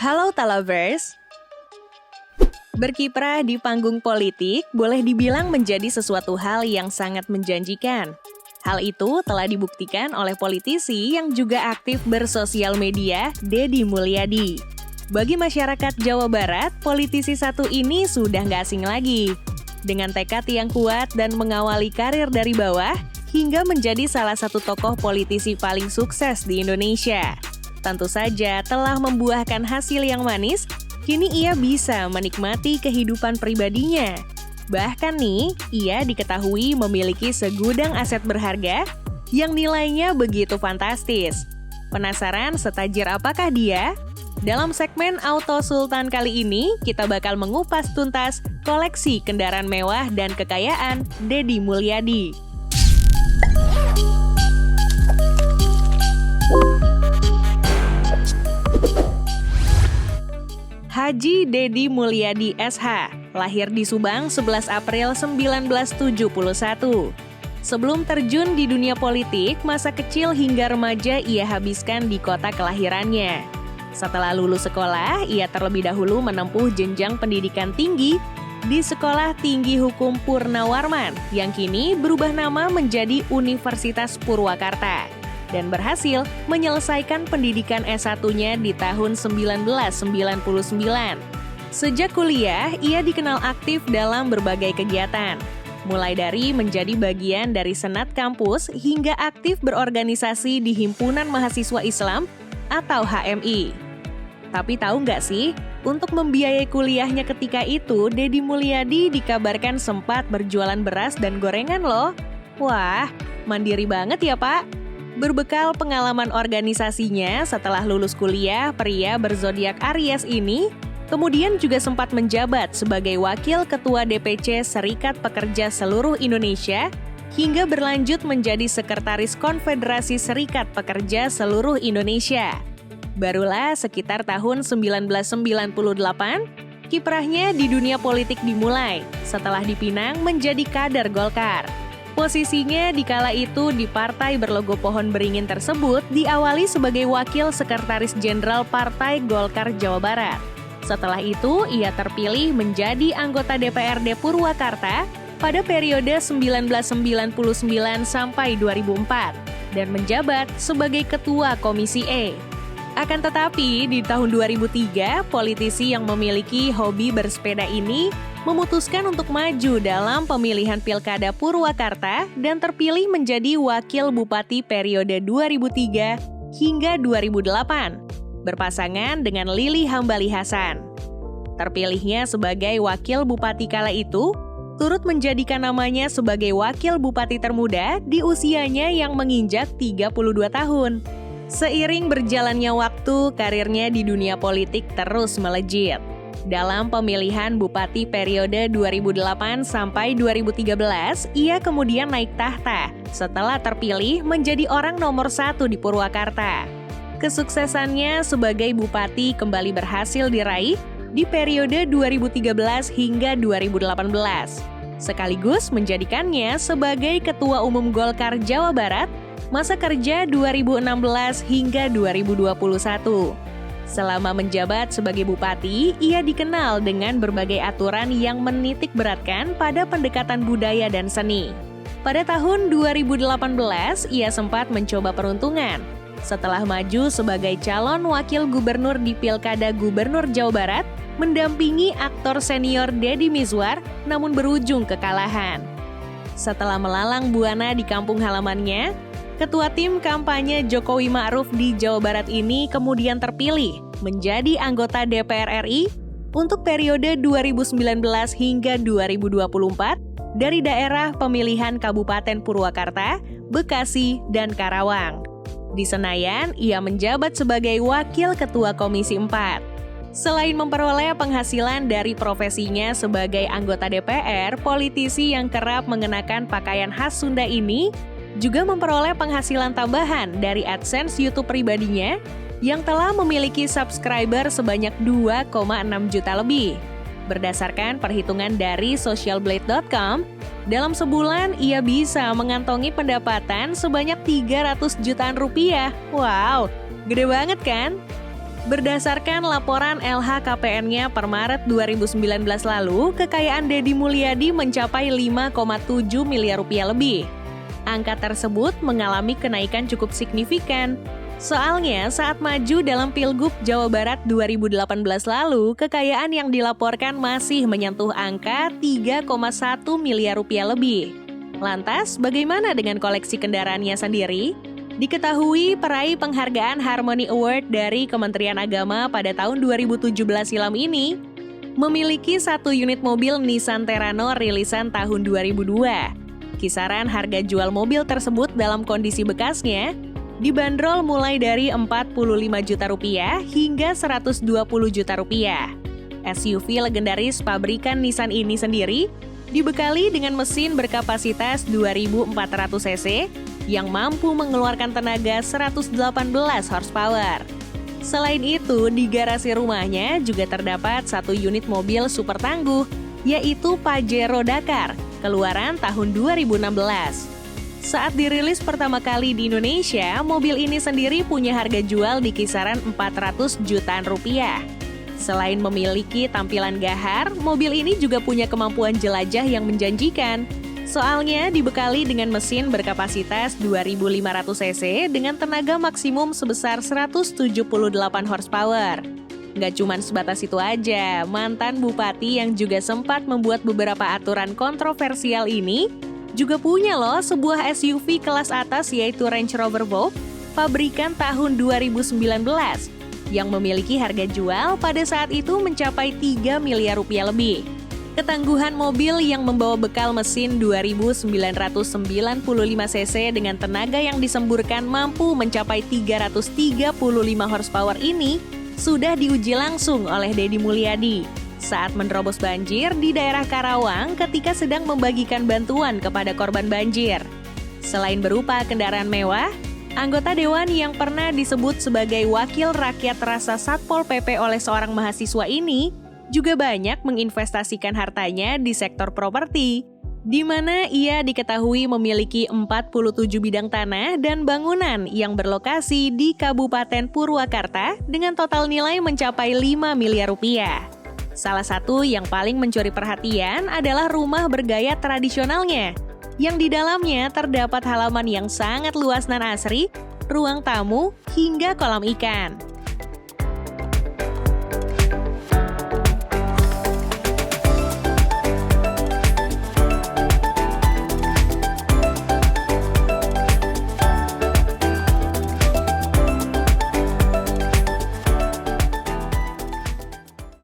Halo Talovers! Berkiprah di panggung politik boleh dibilang menjadi sesuatu hal yang sangat menjanjikan. Hal itu telah dibuktikan oleh politisi yang juga aktif bersosial media, Deddy Mulyadi. Bagi masyarakat Jawa Barat, politisi satu ini sudah nggak asing lagi. Dengan tekad yang kuat dan mengawali karir dari bawah, hingga menjadi salah satu tokoh politisi paling sukses di Indonesia. Tentu saja telah membuahkan hasil yang manis, kini ia bisa menikmati kehidupan pribadinya. Bahkan nih, ia diketahui memiliki segudang aset berharga yang nilainya begitu fantastis. Penasaran setajir apakah dia? Dalam segmen Auto Sultan kali ini, kita bakal mengupas tuntas koleksi kendaraan mewah dan kekayaan Deddy Mulyadi. Haji Deddy Mulyadi SH, lahir di Subang 11 April 1971. Sebelum terjun di dunia politik, masa kecil hingga remaja ia habiskan di kota kelahirannya. Setelah lulus sekolah, ia terlebih dahulu menempuh jenjang pendidikan tinggi di Sekolah Tinggi Hukum Purnawarman yang kini berubah nama menjadi Universitas Purwakarta dan berhasil menyelesaikan pendidikan S1-nya di tahun 1999. Sejak kuliah, ia dikenal aktif dalam berbagai kegiatan, mulai dari menjadi bagian dari Senat Kampus hingga aktif berorganisasi di Himpunan Mahasiswa Islam atau HMI. Tapi tahu nggak sih, untuk membiayai kuliahnya ketika itu, Deddy Mulyadi dikabarkan sempat berjualan beras dan gorengan loh. Wah, mandiri banget ya Pak. Berbekal pengalaman organisasinya setelah lulus kuliah, pria berzodiak Aries ini kemudian juga sempat menjabat sebagai Wakil Ketua DPC Serikat Pekerja Seluruh Indonesia hingga berlanjut menjadi Sekretaris Konfederasi Serikat Pekerja Seluruh Indonesia. Barulah sekitar tahun 1998, kiprahnya di dunia politik dimulai setelah dipinang menjadi kader Golkar. Posisinya di kala itu di partai berlogo pohon beringin tersebut diawali sebagai Wakil Sekretaris Jenderal Partai Golkar Jawa Barat. Setelah itu, ia terpilih menjadi anggota DPRD Purwakarta pada periode 1999 sampai 2004 dan menjabat sebagai Ketua Komisi E. Akan tetapi, di tahun 2003, politisi yang memiliki hobi bersepeda ini memutuskan untuk maju dalam pemilihan Pilkada Purwakarta dan terpilih menjadi Wakil Bupati periode 2003 hingga 2008, berpasangan dengan Lili Hambali Hasan. Terpilihnya sebagai Wakil Bupati kala itu, turut menjadikan namanya sebagai Wakil Bupati termuda di usianya yang menginjak 32 tahun. Seiring berjalannya waktu, karirnya di dunia politik terus melejit. Dalam pemilihan Bupati periode 2008 sampai 2013, ia kemudian naik tahta setelah terpilih menjadi orang nomor 1 di Purwakarta. Kesuksesannya sebagai Bupati kembali berhasil diraih di periode 2013 hingga 2018, sekaligus menjadikannya sebagai Ketua Umum Golkar Jawa Barat masa kerja 2016 hingga 2021. Selama menjabat sebagai bupati, ia dikenal dengan berbagai aturan yang menitik beratkan pada pendekatan budaya dan seni. Pada tahun 2018, ia sempat mencoba peruntungan setelah maju sebagai calon wakil gubernur di Pilkada Gubernur Jawa Barat, mendampingi aktor senior Deddy Mizwar, namun berujung kekalahan. Setelah melalang buana di kampung halamannya, Ketua Tim Kampanye Jokowi Ma'ruf di Jawa Barat ini kemudian terpilih menjadi anggota DPR RI untuk periode 2019 hingga 2024 dari daerah pemilihan Kabupaten Purwakarta, Bekasi, dan Karawang. Di Senayan, ia menjabat sebagai Wakil Ketua Komisi 4. Selain memperoleh penghasilan dari profesinya sebagai anggota DPR, politisi yang kerap mengenakan pakaian khas Sunda ini juga memperoleh penghasilan tambahan dari AdSense YouTube pribadinya yang telah memiliki subscriber sebanyak 2,6 juta lebih. Berdasarkan perhitungan dari socialblade.com, dalam sebulan ia bisa mengantongi pendapatan sebanyak 300 jutaan rupiah. Wow, gede banget kan? Berdasarkan laporan LHKPN-nya per Maret 2019 lalu, kekayaan Deddy Mulyadi mencapai 5,7 miliar rupiah lebih. Angka tersebut mengalami kenaikan cukup signifikan. Soalnya saat maju dalam Pilgub Jawa Barat 2018 lalu, kekayaan yang dilaporkan masih menyentuh angka 3,1 miliar rupiah lebih. Lantas, bagaimana dengan koleksi kendaraannya sendiri? Diketahui peraih penghargaan Harmony Award dari Kementerian Agama pada tahun 2017 silam ini memiliki 1 unit mobil Nissan Terrano rilisan tahun 2002. Kisaran harga jual mobil tersebut dalam kondisi bekasnya dibanderol mulai dari 45 juta rupiah hingga 120 juta rupiah. SUV legendaris pabrikan Nissan ini sendiri dibekali dengan mesin berkapasitas 2.400 cc yang mampu mengeluarkan tenaga 118 horsepower. Selain itu, di garasi rumahnya juga terdapat 1 unit mobil super tangguh, yaitu Pajero Dakar, keluaran tahun 2016. Saat dirilis pertama kali di Indonesia, mobil ini sendiri punya harga jual di kisaran 400 jutaan rupiah. Selain memiliki tampilan gahar, mobil ini juga punya kemampuan jelajah yang menjanjikan. Soalnya dibekali dengan mesin berkapasitas 2.500 cc dengan tenaga maksimum sebesar 178 horsepower. Nggak cuma sebatas itu aja, mantan bupati yang juga sempat membuat beberapa aturan kontroversial ini juga punya loh sebuah SUV kelas atas yaitu Range Rover Vogue pabrikan tahun 2019 yang memiliki harga jual pada saat itu mencapai 3 miliar rupiah lebih. Ketangguhan mobil yang membawa bekal mesin 2.995 cc dengan tenaga yang disemburkan mampu mencapai 335 horsepower ini sudah diuji langsung oleh Deddy Mulyadi saat menerobos banjir di daerah Karawang ketika sedang membagikan bantuan kepada korban banjir. Selain berupa kendaraan mewah, anggota dewan yang pernah disebut sebagai wakil rakyat rasa Satpol PP oleh seorang mahasiswa ini juga banyak menginvestasikan hartanya di sektor properti, di mana ia diketahui memiliki 47 bidang tanah dan bangunan yang berlokasi di Kabupaten Purwakarta dengan total nilai mencapai 5 miliar rupiah. Salah satu yang paling mencuri perhatian adalah rumah bergaya tradisionalnya, yang di dalamnya terdapat halaman yang sangat luas dan asri, ruang tamu, hingga kolam ikan.